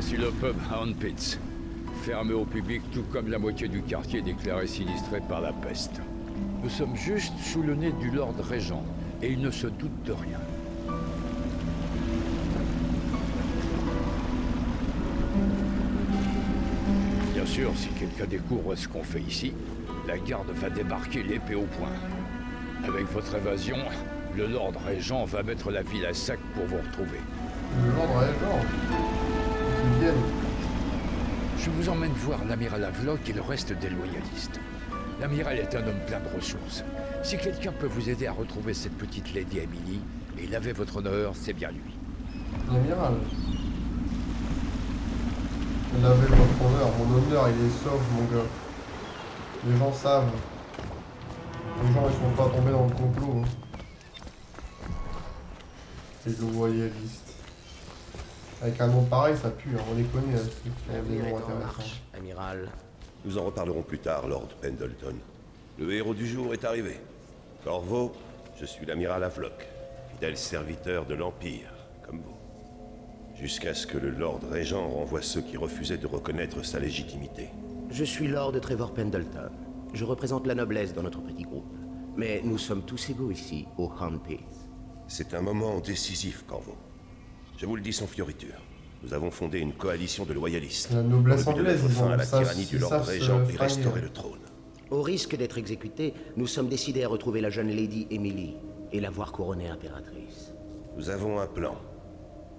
Voici le pub Hound Pits. Fermé au public tout comme la moitié du quartier déclaré sinistré par la peste. Nous sommes juste sous le nez du Lord Régent, et il ne se doute de rien. Bien sûr, si quelqu'un découvre ce qu'on fait ici, la garde va débarquer l'épée au poing. Avec votre évasion, le Lord Régent va mettre la ville à sac pour vous retrouver. Le Lord Régent. Qu'ils viennent. Je vous emmène voir l'amiral Havelock et le reste des loyalistes. L'amiral est un homme plein de ressources. Si quelqu'un peut vous aider à retrouver cette petite Lady Emily et laver votre honneur, c'est bien lui. L'amiral. Lavez votre honneur. Mon honneur, il est sauf, mon gars. Les gens savent. Les gens, ils sont pas tombés dans le complot. Hein. Les loyalistes. Avec un nom pareil, ça pue. Hein. On les connaît, ceux qui ont des noms intéressants. Amiral. Nous en reparlerons plus tard, Lord Pendleton. Le héros du jour est arrivé. Corvo, je suis l'amiral Havelock, fidèle serviteur de l'Empire, comme vous. Jusqu'à ce que le Lord Régent renvoie ceux qui refusaient de reconnaître sa légitimité. Je suis Lord Trevor Pendleton. Je représente la noblesse dans notre petit groupe. Mais nous sommes tous égaux ici, au Hound Pits. C'est un moment décisif, Corvo. Je vous le dis sans fioriture. Nous avons fondé une coalition de loyalistes. La noblesse Pour le but de anglaise, mettre ils fin à ont la ça, tyrannie du Lord Régent et restaurer le trône. Au risque d'être exécutés, nous sommes décidés à retrouver la jeune Lady Emily et la voir couronnée impératrice. Nous avons un plan,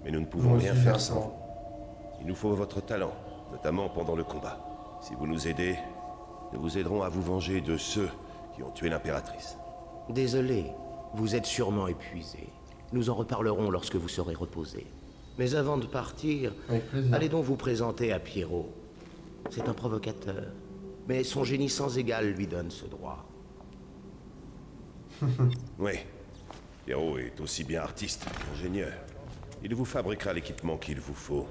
mais nous ne pouvons Moi rien aussi, j'ai un faire sans plan. vous. Il nous faut votre talent, notamment pendant le combat. Si vous nous aidez, nous vous aiderons à vous venger de ceux qui ont tué l'impératrice. Désolé, vous êtes sûrement épuisé. Nous en reparlerons lorsque vous serez reposé. Mais avant de partir, Avec plaisir. allez donc vous présenter à Pierrot. C'est un provocateur, mais son génie sans égal lui donne ce droit. Oui, Pierrot est aussi bien artiste qu'ingénieur. Il vous fabriquera l'équipement qu'il vous faut.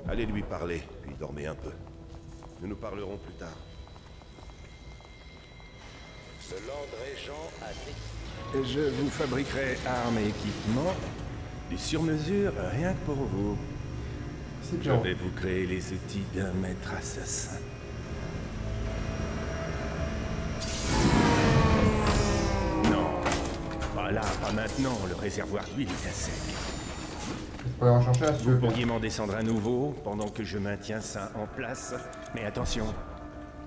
Allez lui parler, puis dormez un peu. Nous nous parlerons plus tard. Le Lord Régent a Je vous fabriquerai armes et équipements du sur-mesure rien que pour vous. C'est Je bien. vais vous créer les outils d'un maître assassin. Non, pas là, pas maintenant, le réservoir d'huile est à sec. Je pourrais en chercher un si tu Vous veux. pourriez m'en descendre un nouveau pendant que je maintiens ça en place. Mais attention,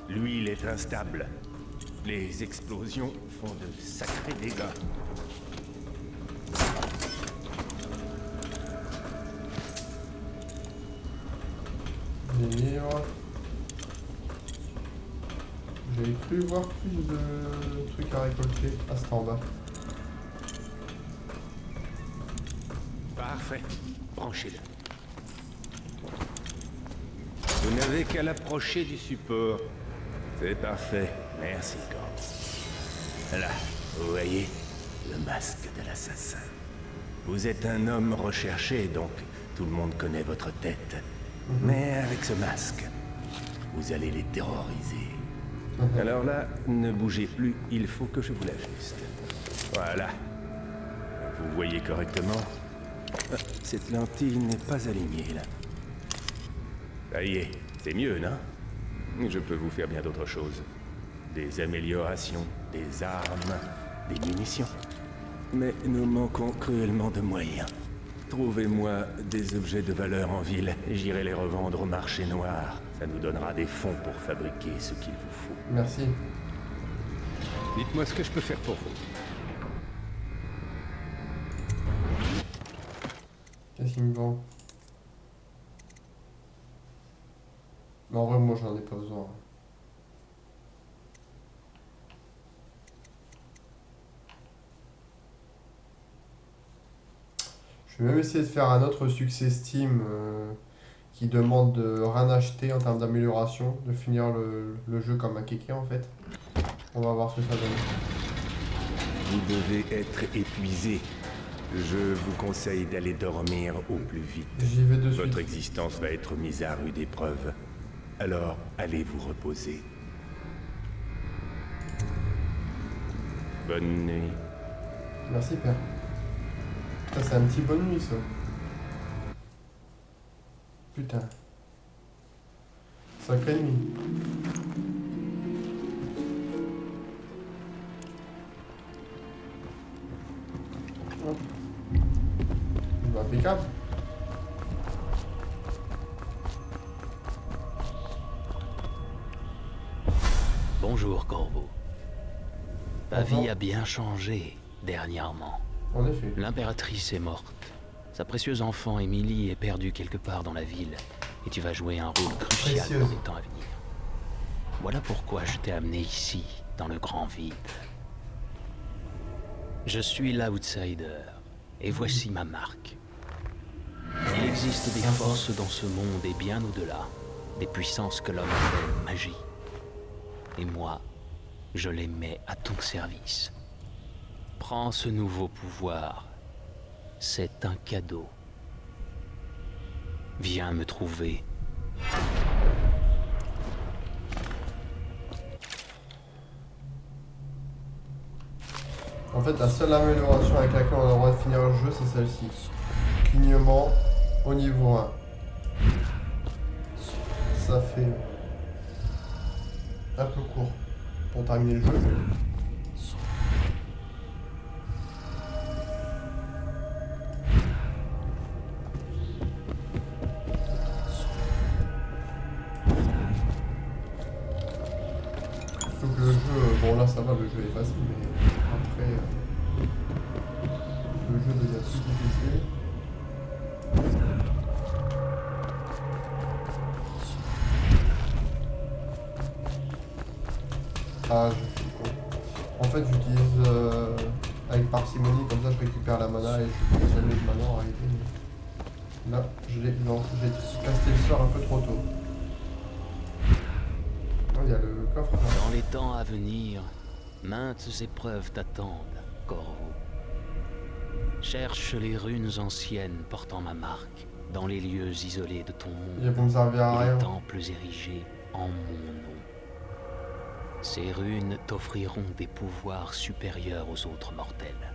l'huile est instable. Les explosions font de sacrés dégâts. Des livres. J'ai cru voir plus de trucs à récolter. Ah, c'est en bas. Parfait. Branchez-le. Vous n'avez qu'à l'approcher du support. C'est parfait. Merci, Corp. Là, vous voyez, le masque de l'assassin. Vous êtes un homme recherché, donc tout le monde connaît votre tête. Mais avec ce masque, vous allez les terroriser. Alors là, ne bougez plus, il faut que je vous l'ajuste. Voilà. Vous voyez correctement? Ah, cette lentille n'est pas alignée, là. Ça y est, c'est mieux, non? Je peux vous faire bien d'autres choses. Des améliorations, des armes, des munitions. Mais nous manquons cruellement de moyens. Trouvez-moi des objets de valeur en ville et j'irai les revendre au marché noir. Ça nous donnera des fonds pour fabriquer ce qu'il vous faut. Merci. Dites-moi ce que je peux faire pour vous. Qu'est-ce qu'il me vend? Mais en vrai, moi, j'en ai pas besoin. Je vais même essayer de faire un autre succès Steam qui demande de rien acheter en termes d'amélioration, de finir le jeu comme un kéké en fait. On va voir ce que ça donne. Vous devez être épuisé. Je vous conseille d'aller dormir au plus vite. J'y vais de suite. Votre existence va être mise à rude épreuve. Alors, allez vous reposer. Bonne nuit. Merci père. Putain, c'est un petit bonne nuit ça. Putain. Sacré ennemi. Hop. Impeccable. Bonjour, Corvo. Ta Bonjour. vie a bien changé dernièrement. En effet. L'impératrice est morte. Sa précieuse enfant, Émilie, est perdue quelque part dans la ville. Et tu vas jouer un rôle crucial Précieuse. dans les temps à venir. Voilà pourquoi je t'ai amené ici, dans le grand vide. Je suis l'outsider, et voici ma marque. Il existe des forces dans ce monde et bien au-delà, des puissances que l'homme appelle magie. Et moi, je les mets à ton service. Prends ce nouveau pouvoir. C'est un cadeau. Viens me trouver. En fait, la seule amélioration avec laquelle on a le droit de finir le jeu, c'est celle-ci. Clignement au niveau 1. Ça fait un peu court pour terminer le jeu. Sauf que le jeu, bon là ça va, le jeu est facile, mais après le jeu devient plus difficile. Ah, je suis con. En fait, j'utilise avec parcimonie, comme ça je récupère la mana et je n'ai jamais de mana en réalité. Mais là, j'ai casté le sort un peu trop tôt. Oh, il y a le coffre là. Dans les temps à venir, maintes épreuves t'attendent, Corvo. Cherche les runes anciennes portant ma marque dans les lieux isolés de ton Il monde va me servir à et rien. les temples érigés en mon nom. Ces runes t'offriront des pouvoirs supérieurs aux autres mortels.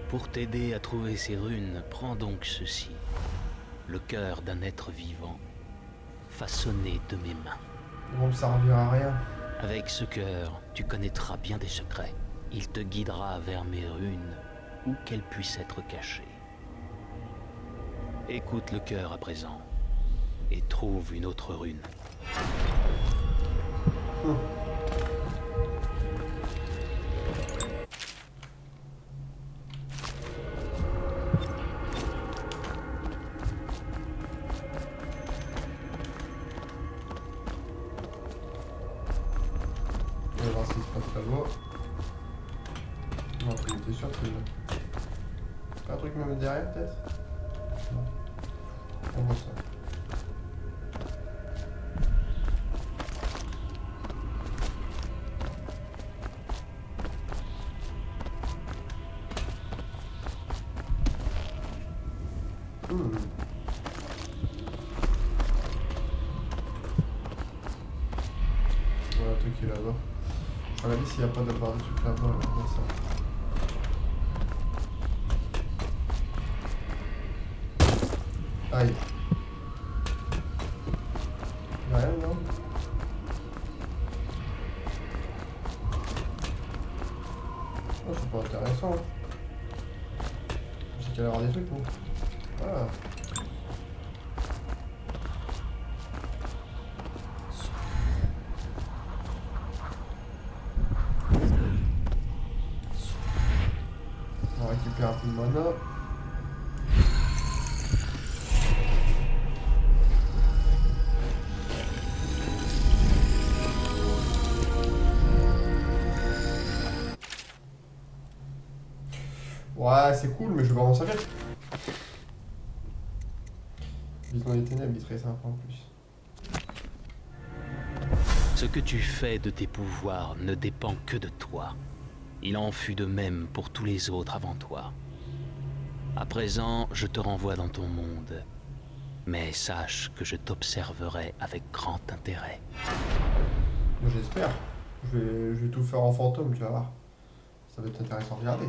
Pour t'aider à trouver ces runes, prends donc ceci. Le cœur d'un être vivant, façonné de mes mains. Ils vont me servir à rien. Avec ce cœur, tu connaîtras bien des secrets. Il te guidera vers mes runes, où qu'elles puissent être cachées. Écoute le cœur à présent, et trouve une autre rune. On va voir ce qui se passe là-bas. Non, t'es sûr que c'est un truc même derrière peut-être? Non. On voit ça. Voilà, un truc qui est là-bas. Regardez s'il n'y a pas de barre de truc là-bas, là, on voit ça. Aïe. Y'a rien, non? Oh, c'est pas intéressant. C'est qu'il y a l'air des trucs, non? Ah. On récupère un peu de mana. Ouais, c'est cool, mais je vais pas m'en servir. Vision des ténèbres, il est très sympa en plus. Ce que tu fais de tes pouvoirs ne dépend que de toi. Il en fut de même pour tous les autres avant toi. À présent, je te renvoie dans ton monde. Mais sache que je t'observerai avec grand intérêt. Moi, j'espère. Je vais tout faire en fantôme, tu vas voir. Ça va être intéressant à regarder.